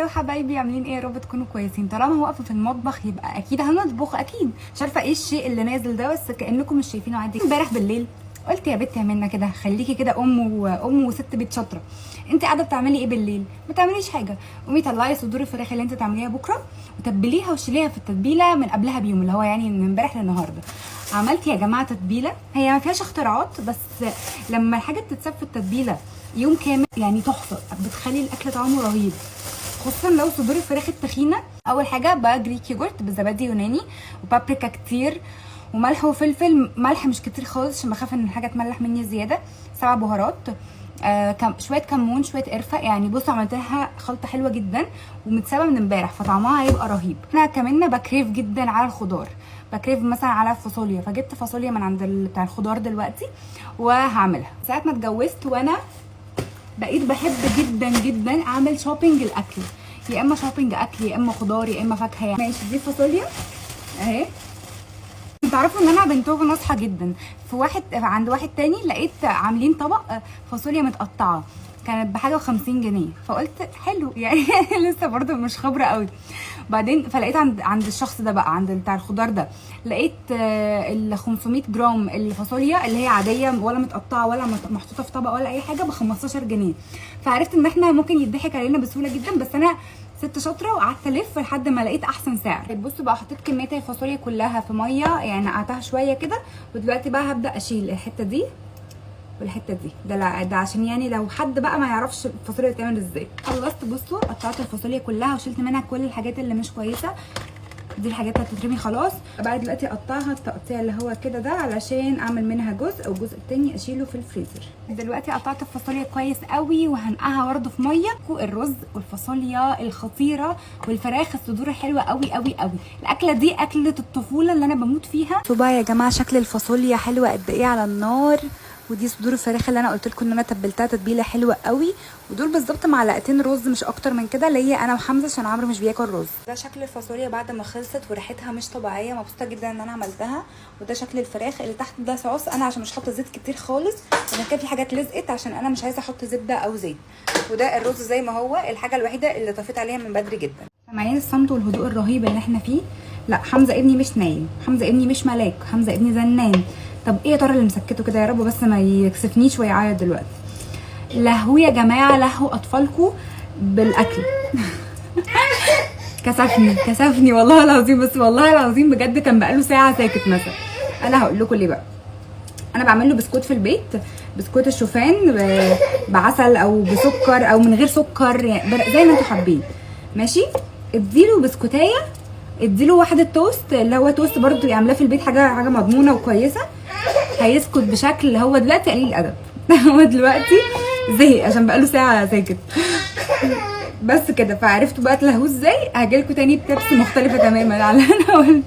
هلو حبايبي، عاملين ايه؟ يا رب تكونوا كويسين. طالما واقفه في المطبخ يبقى اكيد هنطبخ، اكيد مش عارفه ايه الشيء اللي نازل ده، بس كانكم مش شايفينه عادي. امبارح بالليل قلت يا بنت يا منى كده، خليكي كده ام وست بيت شاطره. انت قاعده بتعملي ايه بالليل؟ ما تعمليش حاجه. قومي طلعي صدور الفراخ اللي انت تعمليها بكره وتبليها وشيليها في التتبيله من قبلها بيوم، اللي هو يعني من امبارح للنهارده. عملت يا جماعه تتبيله هي ما فيهاش اختراعات، بس لما الحاجه بتتساب في التتبيله يوم كامل يعني تحفه، بتخلي الاكل طعمه رهيب، خصوصا لو صدور الفراخ التخينه. اول حاجه بقى جريك يogurt بالزبادي يوناني وبابريكا كتير وملح وفلفل. ملح مش كتير خالص عشان بخاف ان الحاجه تملح مني زياده. 7 بهارات، شويه كمون، شويه قرفه. يعني بصوا عملت لها خلطه حلوه جدا ومتسابه من امبارح، فطعمها هيبقى رهيب. انا كمان بكريف جدا على الخضار، بكريف مثلا على الفاصوليا، فجبت فاصوليا من عند بتاع الخضار دلوقتي وهعملها. ساعه ما اتجوزت وانا بقيت بحب جدا جدا اعمل شوبينج الاكل، يا اما شوبينج اكل يا اما خضار يا اما فاكهه. يعني ماشي، دي فاصوليا اهي. تعرفوا ان انا بنتوج ناصحه جدا. عند واحد تاني لقيت عاملين طبق فاصوليا متقطعه، كانت بحاجه و50 جنيه، فقلت حلو يعني لسه برضه مش خبره قوي. بعدين فلقيت عند الشخص ده بقى، عند بتاع الخضار ده، لقيت ال 500 جرام الفاصوليا اللي هي عاديه ولا متقطعه ولا محطوطه في طبق ولا اي حاجه ب 15 جنيه. فعرفت ان احنا ممكن يضحك علينا بسهوله جدا، بس انا ست شاطره وقعدت الف لحد ما لقيت احسن سعر. بصوا بقى، حطيت كميه الفاصوليا كلها في ميه، يعني نقعتها شويه كده، ودلوقتي بقى هبدا اشيل الحته دي والحته دي. ده عشان يعني لو حد بقى ما يعرفش الفاصوليا بتتعمل ازاي. خلصت. بصوا قطعت الفاصوليا كلها وشلت منها كل الحاجات اللي مش كويسه، دي الحاجات اللي هتترمي خلاص. بقى دلوقتي اقطعها التقطيع اللي هو كده ده، علشان اعمل منها جزء والجزء التاني اشيله في الفريزر. دلوقتي قطعت الفاصوليا كويس قوي وهنقعها برده في ميه. الرز والفاصوليا الخطيره والفراخ الصدور الحلوه قوي قوي قوي. الاكله دي اكله الطفوله اللي انا بموت فيها. شوفوا بقى يا جماعه شكل الفاصوليا حلوه قد ايه على النار، ودي صدور الفراخ اللي انا قلت لكم ان انا تبلتها تتبيله حلوه قوي. ودول بالظبط معلقتين رز، مش اكتر من كده، ليا انا وحمزه عشان عمرو مش بياكل رز. ده شكل الفاصوليا بعد ما خلصت وريحتها مش طبيعيه، مبسوطه جدا ان انا عملتها. وده شكل الفراخ اللي تحت ده صوص، انا عشان مش حاطه زيت كتير خالص، لان كان في حاجات لزقت عشان انا مش عايزه احط زبده او زيت. وده الرز زي ما هو، الحاجه الوحيده اللي طفيت عليها من بدري جدا. سامعين الصمت والهدوء الرهيب اللي احنا فيه؟ لا، حمزه ابني مش نايم، حمزه ابني مش ملاك، حمزه ابني زنان. طب ايه يا ترى اللي مسكته كده؟ يا رب بس ما يكسفنيش ويعيط دلوقتي. لهو يا جماعه، لهو اطفالكم بالاكل كسفني والله العظيم، بس والله العظيم بجد كان بقاله ساعه ساكت مثلا. انا هقول لكم ليه بقى. انا بعمل له بسكوت في البيت، بسكوت الشوفان بعسل او بسكر او من غير سكر، يعني زي ما انتوا حابين. ماشي، اديله بسكوتايه، اديله واحده توست، اللي هو توست برضو يعملها في البيت، حاجه مضمونه وكويسه. هيسكت بشكل، هو دلوقتي قليل الادب هو دلوقتي زهق عشان بقاله ساعه ساكت بس كده. فعرفتوا بقى تلهوه ازاي. هجيلكوا تاني بتبس مختلفه تماما على انا